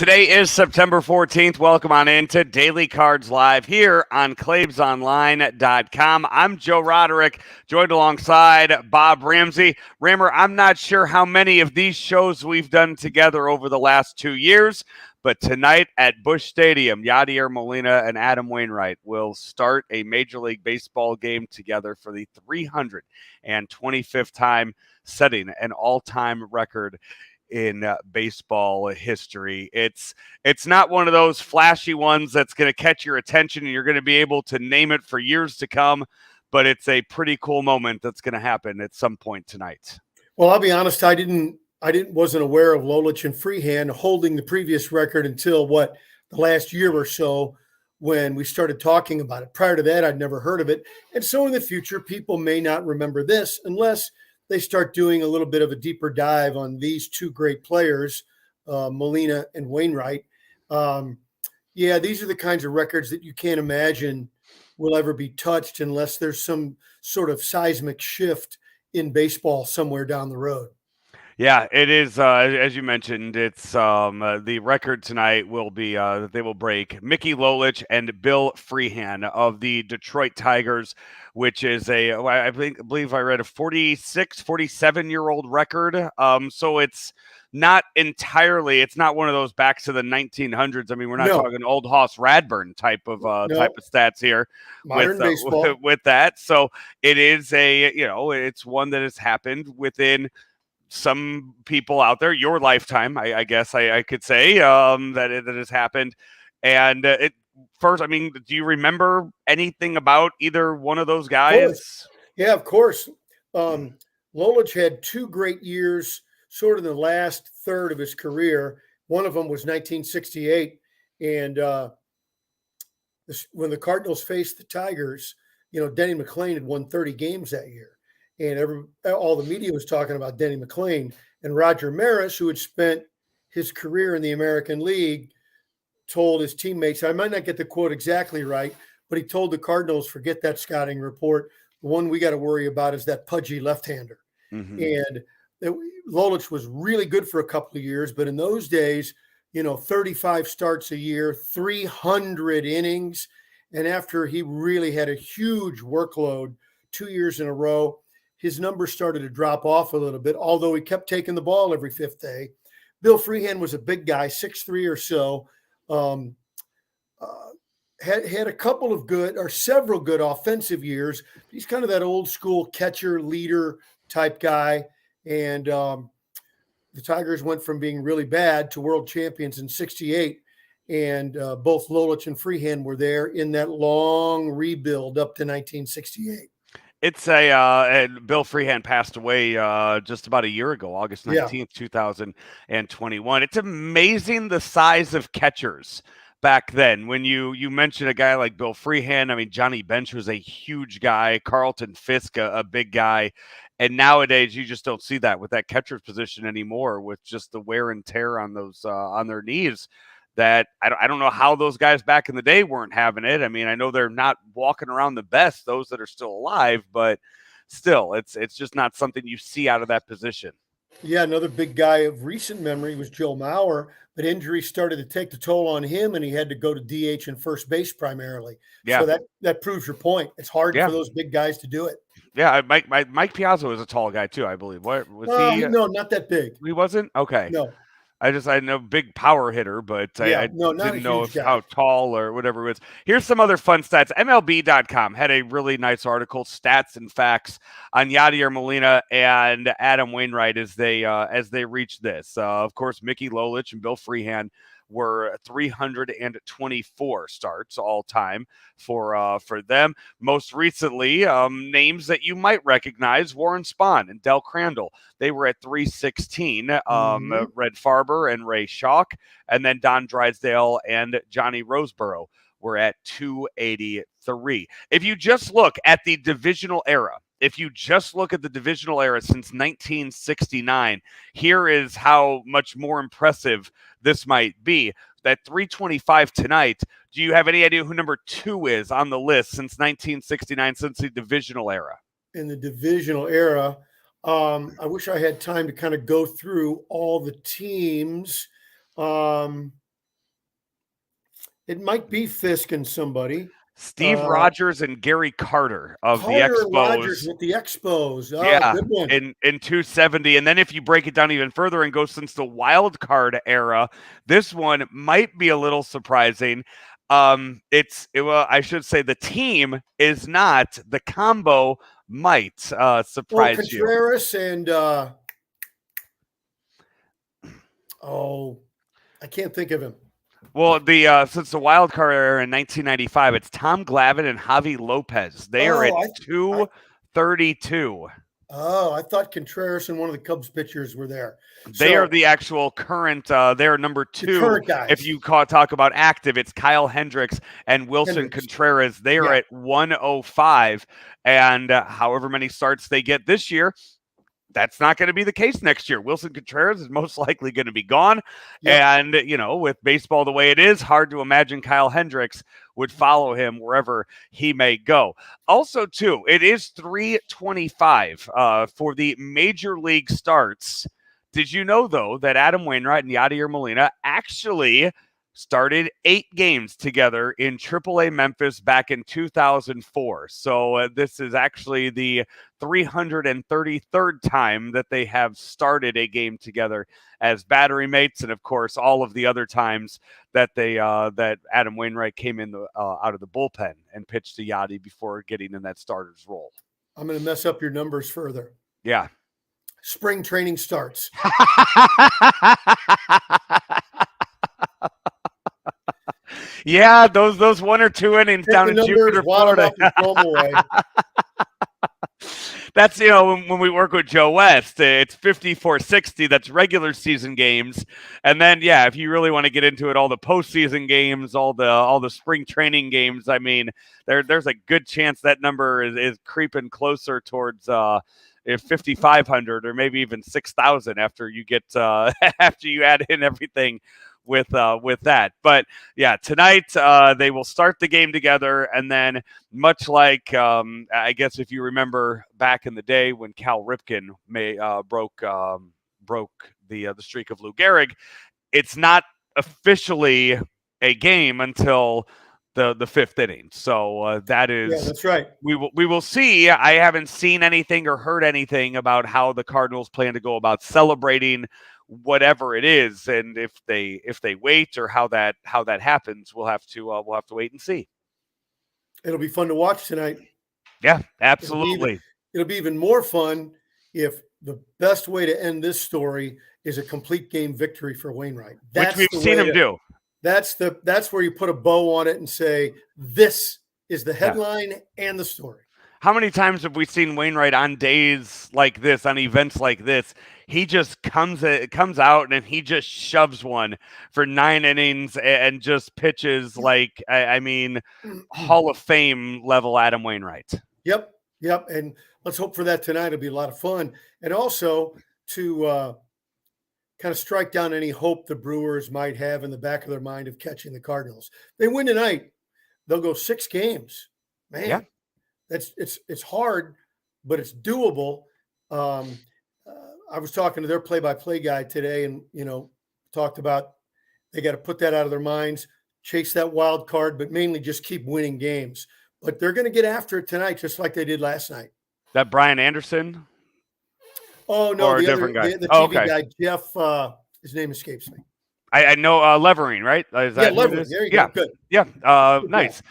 Today is September 14th. Welcome on into Daily Cards Live here on ClavesOnline.com. I'm Joe Roderick, joined alongside Bob Ramsey. Rammer, I'm not sure how many of these shows we've done together over the last 2 years, but tonight at Busch Stadium, Yadier, Molina, and Adam Wainwright will start a Major League Baseball game together for the 325th time, setting an all-time record in baseball history. It's not one of those flashy ones that's going to catch your attention and you're going to be able to name it for years to come, but it's a pretty cool moment that's going to happen at some point tonight. Well, I'll be honest, I wasn't aware of Lolich and Freehand holding the previous record until the last year or so when we started talking about it. Prior to that, I'd never heard of it. And so in the future, people may not remember this unless they start doing a little bit of a deeper dive on these two great players, Molina and Wainwright. These are the kinds of records that you can't imagine will ever be touched unless there's some sort of seismic shift in baseball somewhere down the road. Yeah, it is. As you mentioned, it's the record tonight will be they will break Mickey Lolich and Bill Freehand of the Detroit Tigers, which is I believe I read a 47-year-old record. So it's not entirely. It's not one of those back to the 1900s. I mean, we're not talking old Hoss Radburn type of stats here. Modern baseball with that. So it is it's one that has happened within some people out there, your lifetime, I guess I could say, that has happened. And first, I mean, do you remember anything about either one of those guys? Yeah, of course. Lolich had two great years, sort of the last third of his career. One of them was 1968. And when the Cardinals faced the Tigers, Denny McLain had won 30 games that year. And all the media was talking about Denny McLain. And Roger Maris, who had spent his career in the American League, told his teammates, I might not get the quote exactly right, but he told the Cardinals, forget that scouting report. The one we got to worry about is that pudgy left-hander. Mm-hmm. And Lolich was really good for a couple of years, but in those days, 35 starts a year, 300 innings. And after he really had a huge workload 2 years in a row, his numbers started to drop off a little bit, although he kept taking the ball every fifth day. Bill Freehand was a big guy, 6'3" or so. Had a couple of several good offensive years. He's kind of that old school catcher, leader type guy. And the Tigers went from being really bad to world champions in 68. And both Lolich and Freehand were there in that long rebuild up to 1968. It's Bill Freehand passed away just about a year ago, August 19th, 2021. It's amazing the size of catchers back then. When you mention a guy like Bill Freehand, I mean, Johnny Bench was a huge guy, Carlton Fisk, a big guy. And nowadays you just don't see that with that catcher's position anymore, with just the wear and tear on those on their knees. That I don't know how those guys back in the day weren't having it. I mean, I know they're not walking around the best, those that are still alive, but still, it's just not something you see out of that position. Yeah, another big guy of recent memory was Joe Mauer, but injuries started to take the toll on him, and he had to go to DH and first base primarily. Yeah. So that proves your point. It's hard for those big guys to do it. Yeah, Mike Piazza was a tall guy too, I believe. What was he? No, not that big. He wasn't? Okay. No. I know big power hitter, but I didn't know how tall or whatever it was. Here's some other fun stats. MLB.com had a really nice article, stats and facts on Yadier, Molina, and Adam Wainwright as they reach this. Of course, Mickey Lolich and Bill Freehand were 324 starts all time for them. Most recently, names that you might recognize: Warren Spahn and Del Crandall. They were at 316. Red Farber and Ray Schalk, and then Don Drysdale and Johnny Roseboro were at 283. If you just look at the divisional era, since 1969, here is how much more impressive this might be. That 325 tonight, do you have any idea who number 2 is on the list since 1969, since the divisional era? In the divisional era, I wish I had time to kind of go through all the teams. It might be Fisk and somebody. Steve Rogers and Gary Carter of the Expos. Rogers with the Expos. Oh, yeah, good one. In 270. And then if you break it down even further and go since the wild card era, this one might be a little surprising. Well, I should say the team is not. The combo might surprise Contreras you. And I can't think of him. Well, since the wild card era in 1995, it's Tom Glavine and Javi Lopez. They are at 232. Oh, I thought Contreras and one of the Cubs pitchers were there. They are the actual current. They're number 2. If you talk about active, it's Kyle Hendricks and Wilson Contreras. They are at 105, and however many starts they get this year, that's not going to be the case next year. Wilson Contreras is most likely going to be gone. Yep. And, with baseball the way it is, hard to imagine Kyle Hendricks would follow him wherever he may go. Also, too, it is 325 for the major league starts. Did you know, though, that Adam Wainwright and Yadier Molina actually started 8 games together in AAA Memphis back in 2004. So this is actually the 333rd time that they have started a game together as battery mates, and of course, all of the other times that that Adam Wainwright came in out of the bullpen and pitched to Yadi before getting in that starter's role. I'm going to mess up your numbers further. Yeah. Spring training starts. Yeah, those 1 or 2 innings down in Jupiter, Florida. That's, when we work with Joe West, it's 54-60. That's regular season games. And then, if you really want to get into it, all the postseason games, all the spring training games, I mean, there's a good chance that number is creeping closer towards 5,500 or maybe even 6,000 after you get after you add in everything with that. But tonight they will start the game together, and then much like I guess if you remember back in the day when Cal Ripken broke the streak of Lou Gehrig, it's not officially a game until the 5th inning. So that is that's right. We will see. I haven't seen anything or heard anything about how the Cardinals plan to go about celebrating whatever it is, and if they wait or how that happens, we'll have to wait and see. It'll be fun to watch tonight. Yeah, absolutely. It'll be even more fun if the best way to end this story is a complete game victory for Wainwright. Which we've seen him do. That's where you put a bow on it and say, this is the headline and the story. How many times have we seen Wainwright on days like this, on events like this? He just comes out and he just shoves one for 9 innings and just pitches like, I mean, Hall of Fame level Adam Wainwright. Yep. And let's hope for that tonight. It'll be a lot of fun. And also to kind of strike down any hope the Brewers might have in the back of their mind of catching the Cardinals. They win tonight, they'll go 6 games. Man. Yeah. It's hard, but it's doable. I was talking to their play-by-play guy today, and talked about they got to put that out of their minds, chase that wild card, but mainly just keep winning games. But they're going to get after it tonight, just like they did last night. That Brian Anderson? Oh no, or the different guy. The TV guy, Jeff. His name escapes me. I know Levering, right? Is that Levering. There you go. Good. Yeah. Good nice.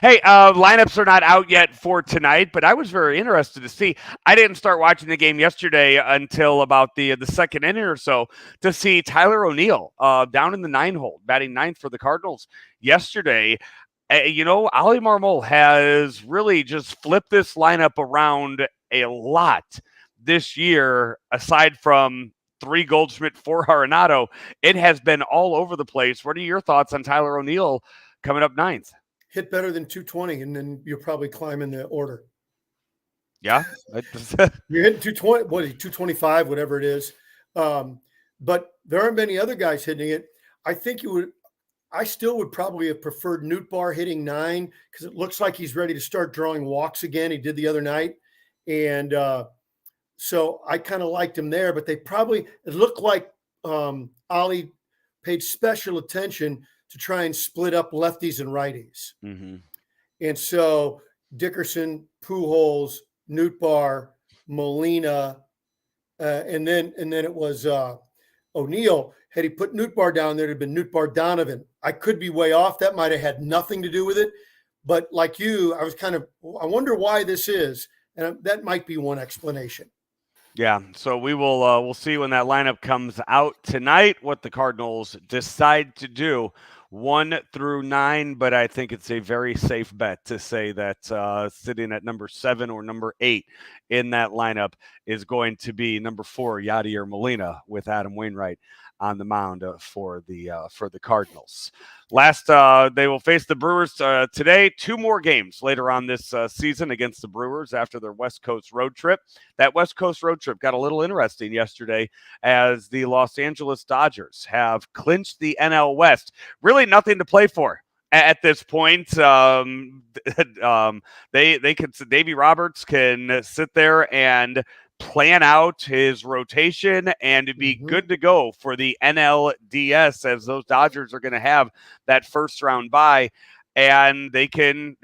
Hey, lineups are not out yet for tonight, but I was very interested to see. I didn't start watching the game yesterday until about the 2nd inning or so to see Tyler O'Neill down in the 9-hole, batting 9th for the Cardinals yesterday. Ali Marmol has really just flipped this lineup around a lot this year, aside from 3 Goldschmidt, 4 Arenado. It has been all over the place. What are your thoughts on Tyler O'Neill coming up 9th? Hit better than 220, and then you'll probably climb in the order. Yeah. You're hitting 220, 225, whatever it is. But there aren't many other guys hitting it. I still would probably have preferred Nootbaar hitting 9 because it looks like he's ready to start drawing walks again. He did the other night. And so I kind of liked him there, but it looked like Ali paid special attention to try and split up lefties and righties. Mm-hmm. And so Dickerson, Pujols, Nootbaar, Molina, and then it was O'Neill. Had he put Nootbaar down there, it'd have been Nootbaar Donovan. I could be way off. That might have had nothing to do with it. But like you, I wonder why this is. And that might be one explanation. Yeah, so we'll see when that lineup comes out tonight what the Cardinals decide to do 1 through 9, but I think it's a very safe bet to say that sitting at number 7 or number 8 in that lineup is going to be number 4 Yadier Molina with Adam Wainwright on the mound for the Cardinals. Last, they will face the Brewers today. 2 more games later on this season against the Brewers after their West Coast road trip. That West Coast road trip got a little interesting yesterday as the Los Angeles Dodgers have clinched the NL West. Really nothing to play for at this point. They can, Davey Roberts can sit there and plan out his rotation and to be good to go for the NLDS, as those Dodgers are going to have that first round bye, and they can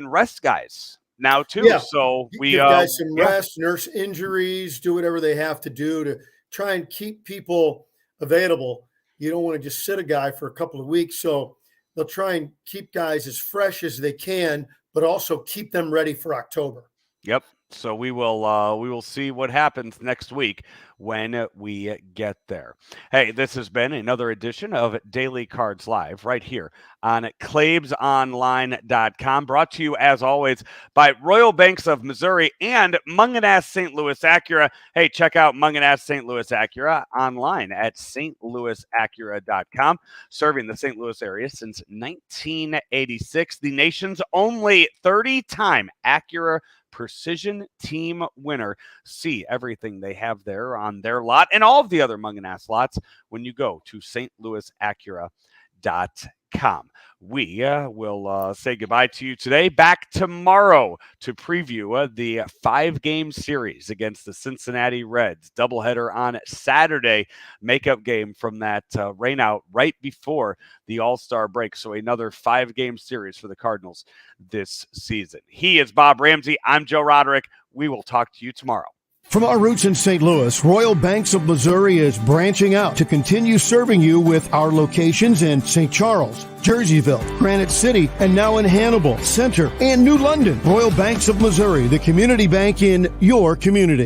rest guys now too. Yeah. So we give guys some rest, nurse injuries, do whatever they have to do to try and keep people available. You don't want to just sit a guy for a couple of weeks, so they'll try and keep guys as fresh as they can, but also keep them ready for October. Yep. So we will see what happens next week when we get there. Hey, this has been another edition of Daily Cards Live right here on ClaibsOnline.com, brought to you as always by Royal Banks of Missouri and Mungenast St. Louis Acura. Hey, check out Mungenast St. Louis Acura online at stlouisacura.com, serving the St. Louis area since 1986, the nation's only 30-time Acura Precision Team winner. See everything they have there on their lot and all of the other Mungenast lots when you go to stlouisacura.com. We will say goodbye to you today. Back tomorrow to preview the 5-game series against the Cincinnati Reds. Doubleheader on Saturday. Makeup game from that rainout right before the All-Star break. So another 5-game series for the Cardinals this season. He is Bob Ramsey. I'm Joe Roderick. We will talk to you tomorrow. From our roots in St. Louis, Royal Banks of Missouri is branching out to continue serving you with our locations in St. Charles, Jerseyville, Granite City, and now in Hannibal, Center, and New London. Royal Banks of Missouri, the community bank in your community.